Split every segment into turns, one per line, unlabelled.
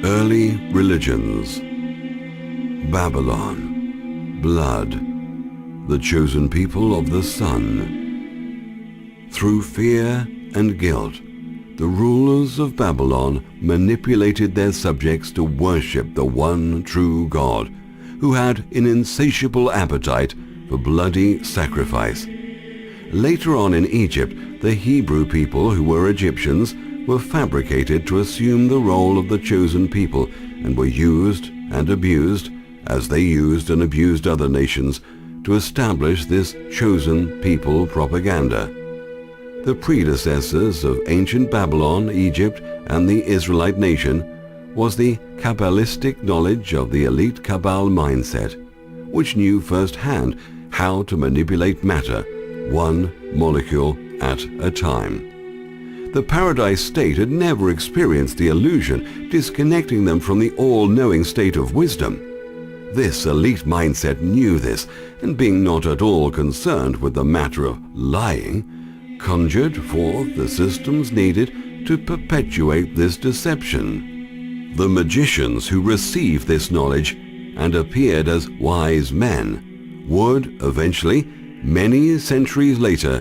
Early religions. Babylon. Blood. The chosen people of the sun. Through fear and guilt, the rulers of Babylon manipulated their subjects to worship the one true God, who had an insatiable appetite for bloody sacrifice. Later on in Egypt, the Hebrew people who were Egyptians were fabricated to assume the role of the chosen people and were used and abused, as they used and abused other nations, to establish this chosen people propaganda. The predecessors of ancient Babylon, Egypt, and the Israelite nation was the Kabbalistic knowledge of the elite Kabbal mindset, which knew firsthand how to manipulate matter, one molecule at a time. The paradise state had never experienced the illusion, disconnecting them from the all-knowing state of wisdom. This elite mindset knew this, and being not at all concerned with the matter of lying, conjured forth the systems needed to perpetuate this deception. The magicians who received this knowledge and appeared as wise men would eventually, many centuries later,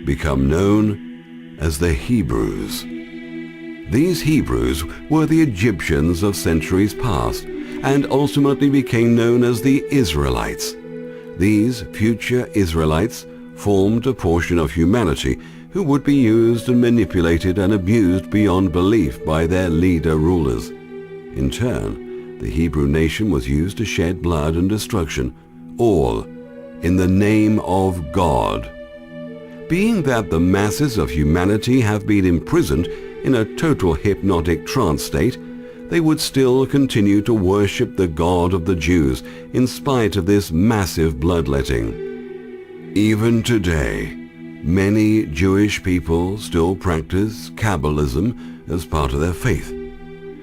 become known as the Hebrews. These Hebrews were the Egyptians of centuries past and ultimately became known as the Israelites. These future Israelites formed a portion of humanity who would be used and manipulated and abused beyond belief by their leader rulers. In turn, the Hebrew nation was used to shed blood and destruction, all in the name of God. Being that the masses of humanity have been imprisoned in a total hypnotic trance state, they would still continue to worship the God of the Jews in spite of this massive bloodletting. Even today, many Jewish people still practice Kabbalism as part of their faith.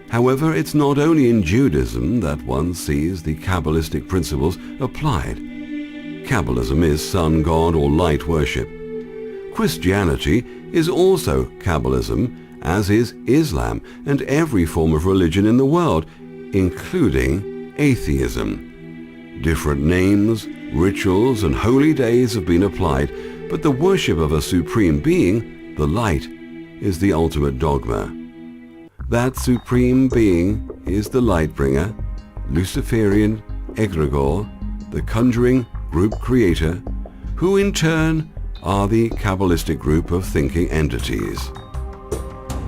However, it's not only in Judaism that one sees the Kabbalistic principles applied. Kabbalism is sun god or light worship. Christianity is also Kabbalism, as is Islam and every form of religion in the world, including atheism. Different names, rituals, and holy days have been applied, but the worship of a supreme being, the light, is the ultimate dogma. That supreme being is the light-bringer, Luciferian egregore, the conjuring group creator, who in turn are the Kabbalistic group of thinking entities.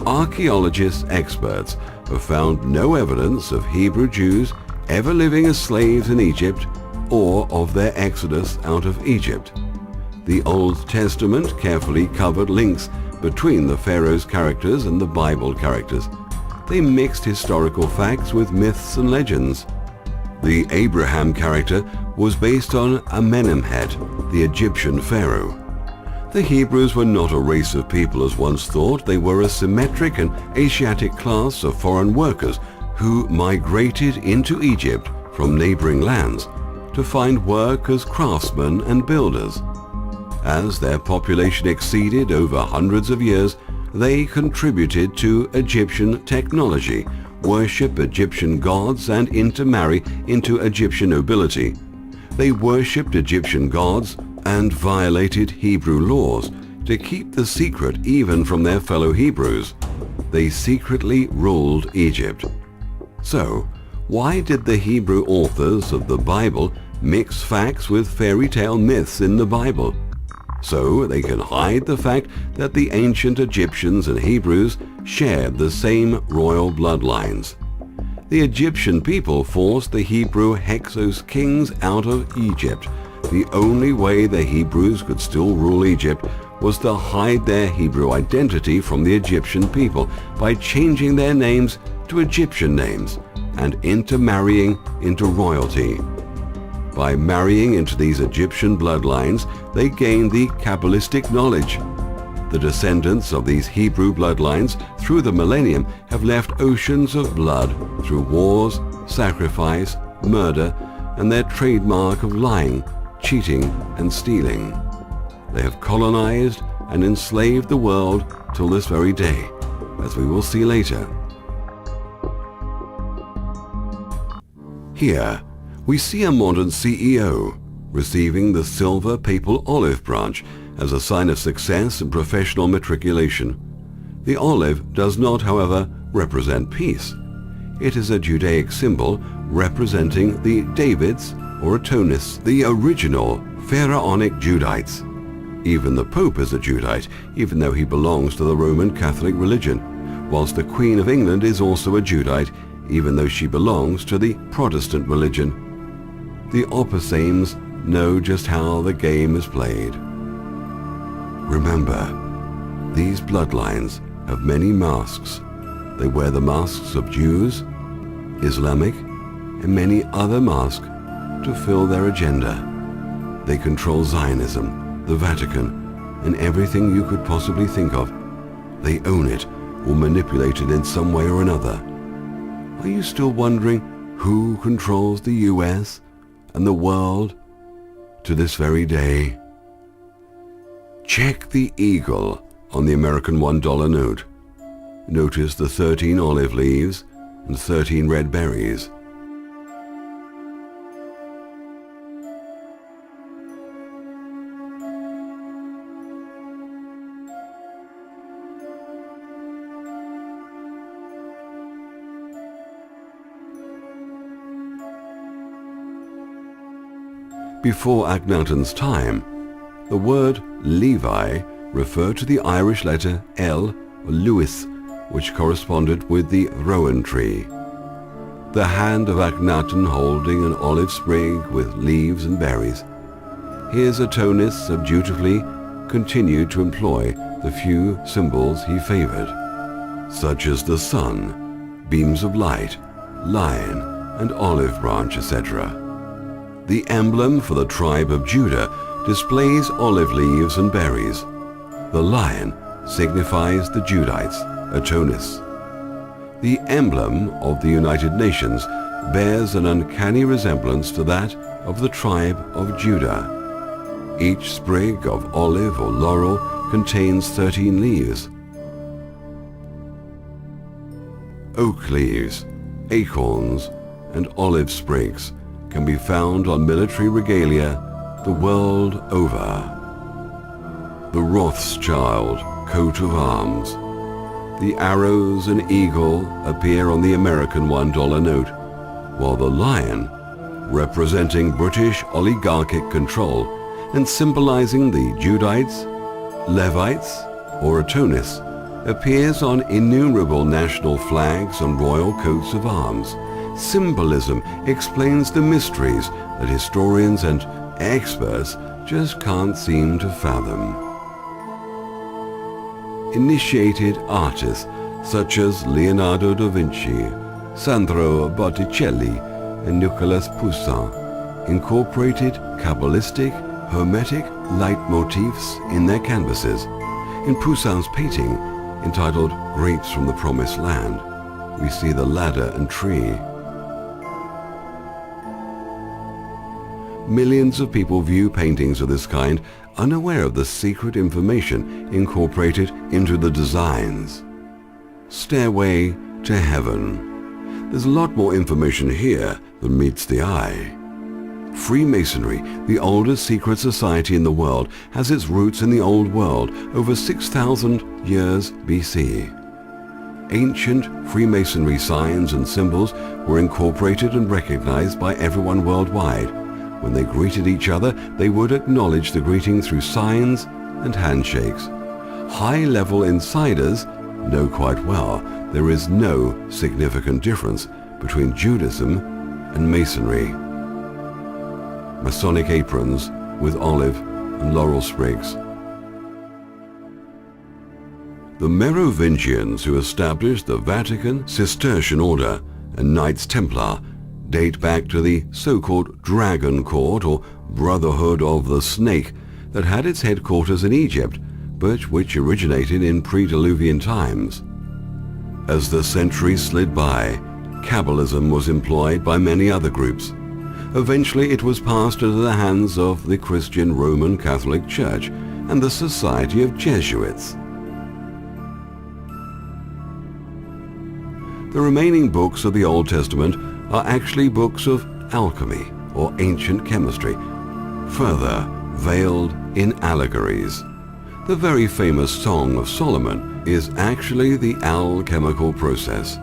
Archaeologists experts have found no evidence of Hebrew Jews ever living as slaves in Egypt or of their exodus out of Egypt. The Old Testament carefully covered links between the Pharaoh's characters and the Bible characters. They mixed historical facts with myths and legends. The Abraham character was based on Amenemhet, the Egyptian pharaoh. The Hebrews were not a race of people as once thought. They were a symmetric and Asiatic class of foreign workers who migrated into Egypt from neighboring lands to find work as craftsmen and builders. As their population exceeded over hundreds of years, they contributed to Egyptian technology, worship Egyptian gods, and intermarry into Egyptian nobility. They worshipped Egyptian gods and violated Hebrew laws to keep the secret even from their fellow Hebrews. They secretly ruled Egypt. So, why did the Hebrew authors of the Bible mix facts with fairy tale myths in the Bible? So they can hide the fact that the ancient Egyptians and Hebrews shared the same royal bloodlines. The Egyptian people forced the Hebrew Hyksos kings out of Egypt. The only way the Hebrews could still rule Egypt was to hide their Hebrew identity from the Egyptian people by changing their names to Egyptian names and intermarrying into royalty. By marrying into these Egyptian bloodlines, they gained the Kabbalistic knowledge. The descendants of these Hebrew bloodlines through the millennium have left oceans of blood through wars, sacrifice, murder, and their trademark of lying, cheating, and stealing. They have colonized and enslaved the world till this very day, as we will see later. Here, we see a modern CEO receiving the silver papal olive branch as a sign of success and professional matriculation. The olive does not, however, represent peace. It is a Judaic symbol representing the Davids or Atonists, the original pharaonic Judites. Even the Pope is a Judite, even though he belongs to the Roman Catholic religion, whilst the Queen of England is also a Judite, even though she belongs to the Protestant religion. The Opposames know just how the game is played. Remember, these bloodlines have many masks. They wear the masks of Jews, Islamic, and many other masks to fill their agenda. They control Zionism, the Vatican, and everything you could possibly think of. They own it or manipulate it in some way or another. Are you still wondering who controls the US and the world to this very day? Check the eagle on the American $1 note. Notice the 13 olive leaves and 13 red berries. Before Akhenaten's time, the word Levi referred to the Irish letter L or Lewis, which corresponded with the rowan tree. The hand of Akhenaten holding an olive sprig with leaves and berries. His Atonists have dutifully continued to employ the few symbols he favored, such as the sun, beams of light, lion, and olive branch, etc. The emblem for the tribe of Judah displays olive leaves and berries. The lion signifies the Judites, Atonists. The emblem of the United Nations bears an uncanny resemblance to that of the tribe of Judah. Each sprig of olive or laurel contains 13 leaves. Oak leaves, acorns, and olive sprigs can be found on military regalia the world over. The Rothschild coat of arms. The arrows and eagle appear on the American $1 note, while the lion, representing British oligarchic control and symbolizing the Judites, Levites, or Atonists, appears on innumerable national flags and royal coats of arms. Symbolism explains the mysteries that historians and experts just can't seem to fathom. Initiated artists such as Leonardo da Vinci, Sandro Botticelli, and Nicolas Poussin incorporated Kabbalistic, Hermetic leitmotifs in their canvases. In Poussin's painting, entitled Grapes from the Promised Land, we see the ladder and tree. Millions of people view paintings of this kind unaware of the secret information incorporated into the designs. Stairway to Heaven. There's a lot more information here than meets the eye. Freemasonry, the oldest secret society in the world, has its roots in the Old World over 6,000 years BC. Ancient Freemasonry signs and symbols were incorporated and recognized by everyone worldwide. When they greeted each other, they would acknowledge the greeting through signs and handshakes. High-level insiders know quite well there is no significant difference between Judaism and Masonry. Masonic aprons with olive and laurel sprigs. The Merovingians who established the Vatican, Cistercian Order, and Knights Templar date back to the so-called Dragon Court or Brotherhood of the Snake that had its headquarters in Egypt, but which originated in pre-Diluvian times. As the centuries slid by, Kabbalism was employed by many other groups. Eventually it was passed into the hands of the Christian Roman Catholic Church and the Society of Jesuits. The remaining books of the Old Testament are actually books of alchemy or ancient chemistry, further veiled in allegories. The very famous Song of Solomon is actually the alchemical process.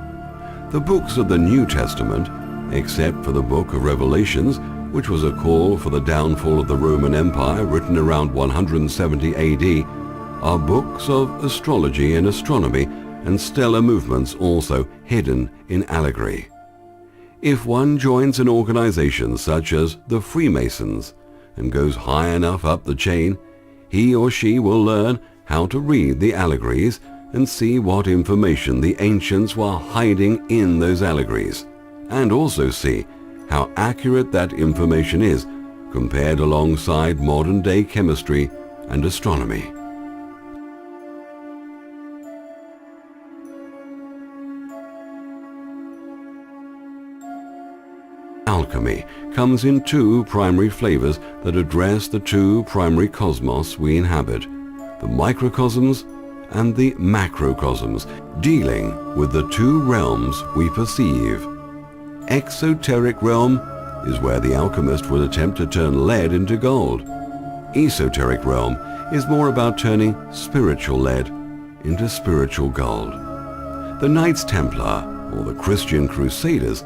The books of the New Testament, except for the book of Revelations, which was a call for the downfall of the Roman Empire written around 170 AD, are books of astrology and astronomy and stellar movements also hidden in allegory. If one joins an organization such as the Freemasons and goes high enough up the chain, he or she will learn how to read the allegories and see what information the ancients were hiding in those allegories, and also see how accurate that information is compared alongside modern-day chemistry and astronomy. Alchemy comes in two primary flavors that address the two primary cosmos we inhabit, the microcosms and the macrocosms, dealing with the two realms we perceive. Exoteric realm is where the alchemist would attempt to turn lead into gold. Esoteric realm is more about turning spiritual lead into spiritual gold. The Knights Templar, or the Christian Crusaders,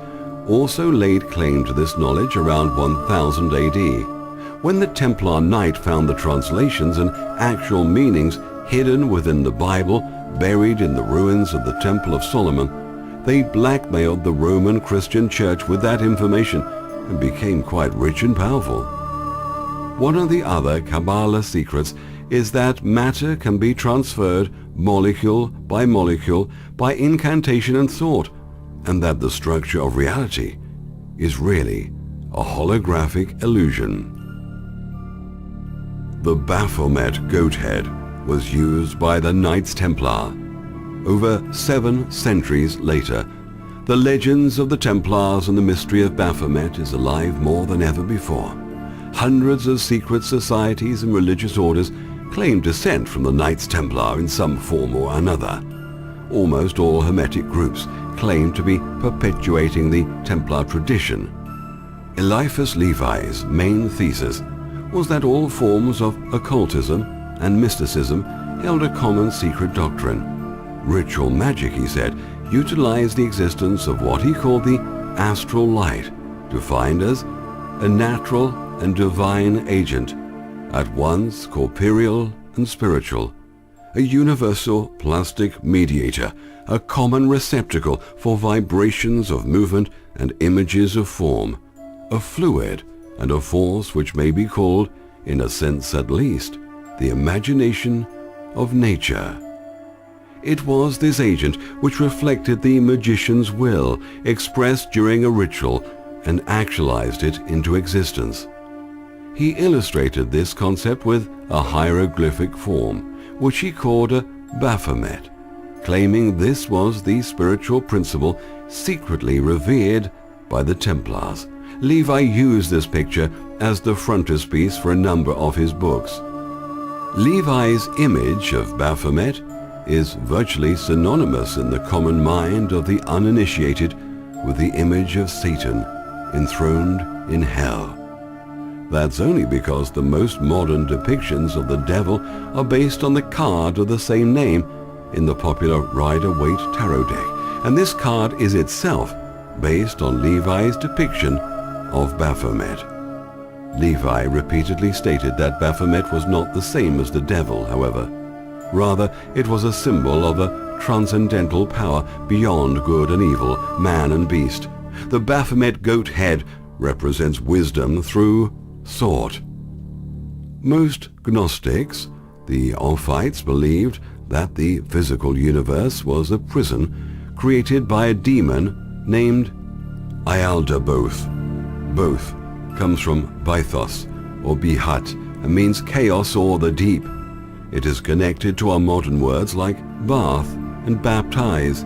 also laid claim to this knowledge around 1000 AD. When the Templar Knight found the translations and actual meanings hidden within the Bible, buried in the ruins of the Temple of Solomon, they blackmailed the Roman Christian Church with that information and became quite rich and powerful. One of the other Kabbalah secrets is that matter can be transferred molecule by incantation and thought, and that the structure of reality is really a holographic illusion. The Baphomet goat head was used by the Knights Templar. Over 7 centuries later, the legends of the Templars and the mystery of Baphomet is alive more than ever before. Hundreds of secret societies and religious orders claim descent from the Knights Templar in some form or another. Almost all Hermetic groups claim to be perpetuating the Templar tradition. Eliphas Levi's main thesis was that all forms of occultism and mysticism held a common secret doctrine. Ritual magic, he said, utilized the existence of what he called the astral light, defined as a natural and divine agent, at once corporeal and spiritual, a universal plastic mediator, a common receptacle for vibrations of movement and images of form, a fluid and a force which may be called, in a sense at least, the imagination of nature. It was this agent which reflected the magician's will expressed during a ritual and actualized it into existence. He illustrated this concept with a hieroglyphic form, which he called a Baphomet, claiming this was the spiritual principle secretly revered by the Templars. Levi used this picture as the frontispiece for a number of his books. Levi's image of Baphomet is virtually synonymous in the common mind of the uninitiated with the image of Satan enthroned in hell. That's only because the most modern depictions of the devil are based on the card of the same name in the popular Rider-Waite tarot deck, and this card is itself based on Levi's depiction of Baphomet. Levi repeatedly stated that Baphomet was not the same as the devil, however. Rather, it was a symbol of a transcendental power beyond good and evil, man and beast. The Baphomet goat head represents wisdom through thought. Most Gnostics, the Ophites, believed that the physical universe was a prison created by a demon named Ialdabaoth. Both comes from Bythos or Bihat and means chaos or the deep. It is connected to our modern words like bath and baptize.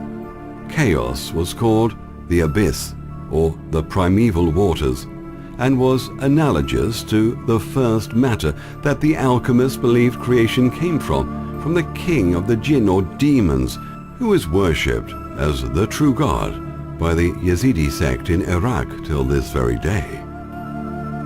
Chaos was called the abyss or the primeval waters, and was analogous to the first matter that the alchemists believed creation came from the king of the jinn or demons, who is worshipped as the true God by the Yazidi sect in Iraq till this very day.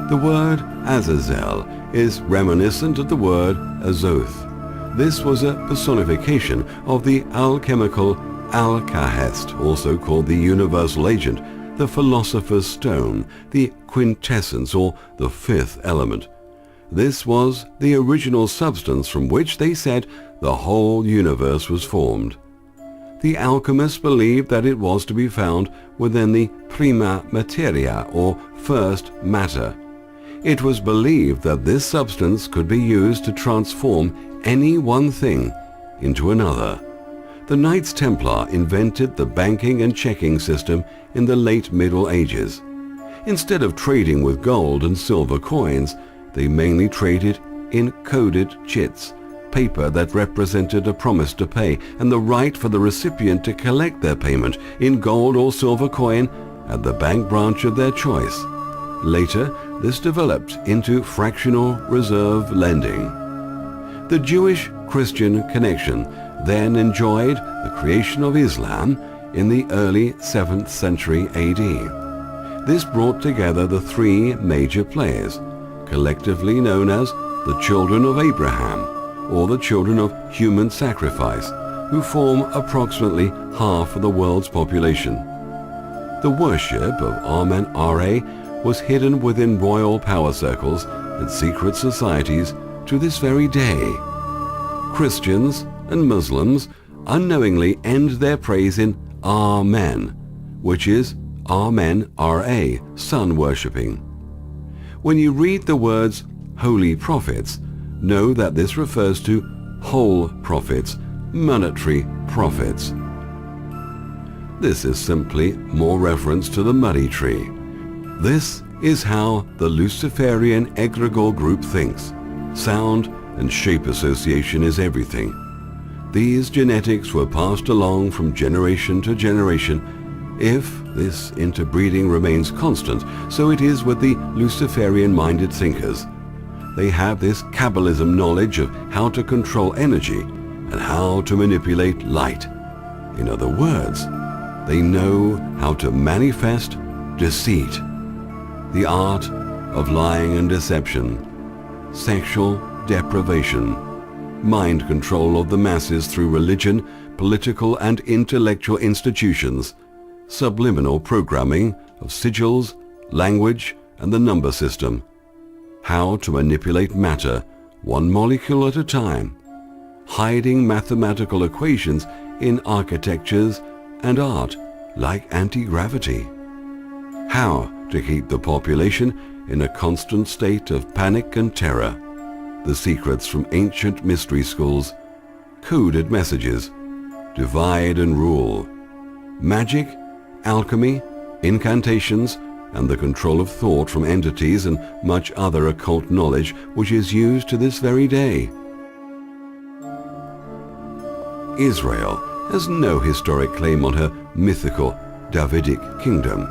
The word Azazel is reminiscent of the word Azoth. This was a personification of the alchemical Al-Kahest, also called the universal agent, the philosopher's stone, the quintessence or the fifth element. This was the original substance from which they said the whole universe was formed. The alchemists believed that it was to be found within the prima materia or first matter. It was believed that this substance could be used to transform any one thing into another. The Knights Templar invented the banking and checking system in the late Middle Ages. Instead of trading with gold and silver coins, they mainly traded in coded chits, paper that represented a promise to pay and the right for the recipient to collect their payment in gold or silver coin at the bank branch of their choice. Later, this developed into fractional reserve lending. The Jewish-Christian connection then enjoyed the creation of Islam in the early 7th century AD. This brought together the three major players, collectively known as the children of Abraham, or the children of human sacrifice, who form approximately half of the world's population. The worship of Amen-Ra was hidden within royal power circles and secret societies to this very day. Christians and Muslims unknowingly end their praise in Amen, which is Amen-Ra, sun worshipping. When you read the words holy prophets, know that this refers to whole prophets, monetary profits. This is simply more reference to the muddy tree. This is how the Luciferian egregore group thinks. Sound and shape association is everything. These genetics were passed along from generation to generation. If this interbreeding remains constant, so it is with the Luciferian-minded thinkers. They have this Kabbalism knowledge of how to control energy and how to manipulate light. In other words, they know how to manifest deceit, the art of lying and deception, sexual deprivation, mind control of the masses through religion, political and intellectual institutions, subliminal programming of sigils, language, and the number system, how to manipulate matter one molecule at a time, hiding mathematical equations in architectures and art like anti-gravity, how to keep the population in a constant state of panic and terror, the secrets from ancient mystery schools, coded messages, divide and rule, magic, alchemy, incantations, and the control of thought from entities and much other occult knowledge which is used to this very day. Israel has no historic claim on her mythical Davidic kingdom,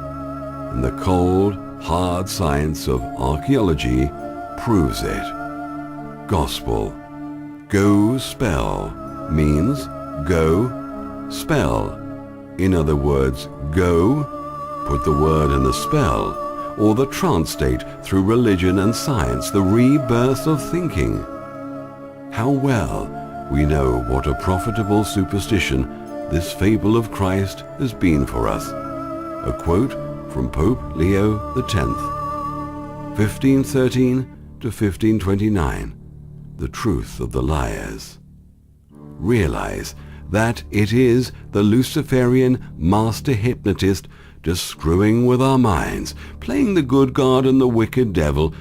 and the cold, hard science of archaeology proves it. Gospel. Go spell means go spell. In other words, go, put the word in the spell, or the trance state through religion and science, the rebirth of thinking. How well we know what a profitable superstition this fable of Christ has been for us. A quote from Pope Leo X, 1513 to 1529, the truth of the liars. Realize that it is the Luciferian master hypnotist just screwing with our minds, playing the good God and the wicked devil,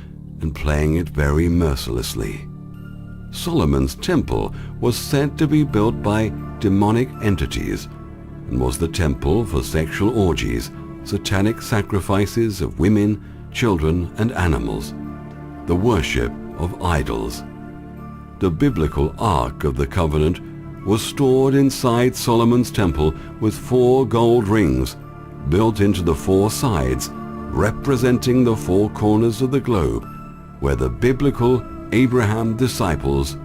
and playing it very mercilessly. Solomon's temple was said to be built by demonic entities and was the temple for sexual orgies, satanic sacrifices of women, children, and animals, the worship of idols. The biblical Ark of the Covenant was stored inside Solomon's temple with 4 gold rings built into the 4 sides, representing the 4 corners of the globe, where the biblical Abraham disciples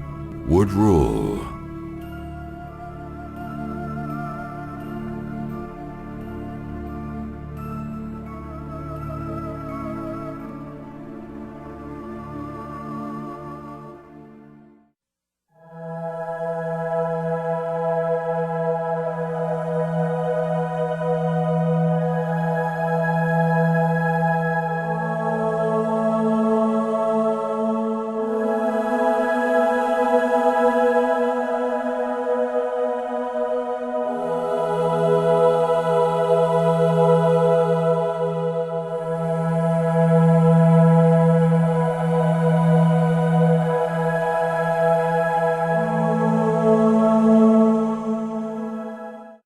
would rule.